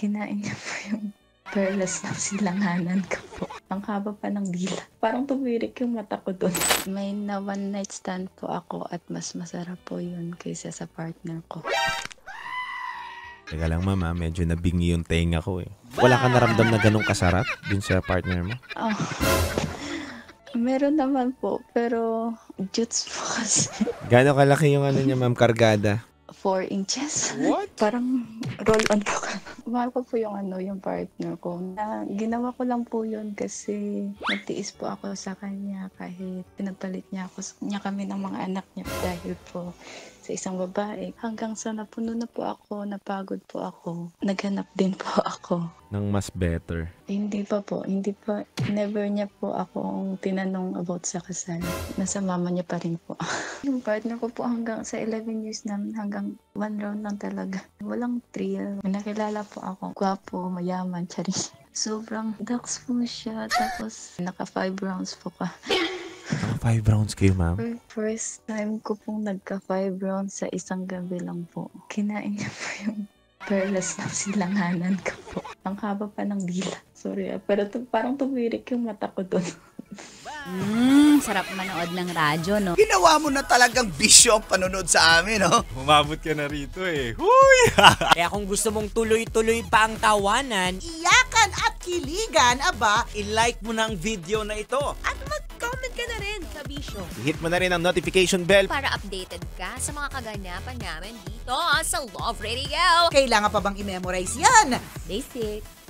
Kinain niya po yung perlas ng silanganan ko po. Ang haba pa ng dila. Parang tumirik yung mata ko doon. May na one night stand po ako at mas masarap po yun kaysa sa partner ko. Teka lang mama, medyo nabingi yung tenga ko eh. Wala ka naramdam na ganong kasarap dun sa partner mo? Oh. Meron naman po, pero jutes po kasi. Gano'ng kalaki yung ano niya ma'am, kargada? 4 inches. What? Parang roll on po ka. Mahal ko po yung yung partner ko. Ginawa ko lang po yun kasi nagtiis po ako sa kanya kahit pinagpalit niya kami ng mga anak niya dahil po sa isang babae. Hanggang sa napuno na po ako, napagod po ako. Naghanap din po ako. Nang mas better. Hindi pa. Never niya po akong tinanong about sa kasal. Nasa mama niya pa rin po. Yung partner ko po hanggang sa 11 years namin, hanggang 1 round lang talaga. Walang thrill. May nakilala po ako. Gwapo, mayaman, charis. Sobrang dax po siya. Tapos naka 5 rounds po ka. Naka 5 rounds kayo ma'am? First time ko pong nagka 5 rounds sa isang gabi lang po. Kinain niya po yung perlas ng silanganan ko po. Ang haba pa ng dila. Sorry pero parang tumirik yung mata ko doon. Sarap manood ng radyo, no? Ginawa mo na talagang bisyo ang panonood sa amin, no? Umabot ka na rito eh. Huy! Kaya kung gusto mong tuloy-tuloy pa ang tawanan, Iyakan at kiligan, aba, i-like mo na ang video na ito. At mag-comment ka na rin sa Bisyo Hit mo na rin ang notification bell. para updated ka sa mga kaganapan namin dito sa Love Radio. kailangan pa bang i-memorize yan? Basic.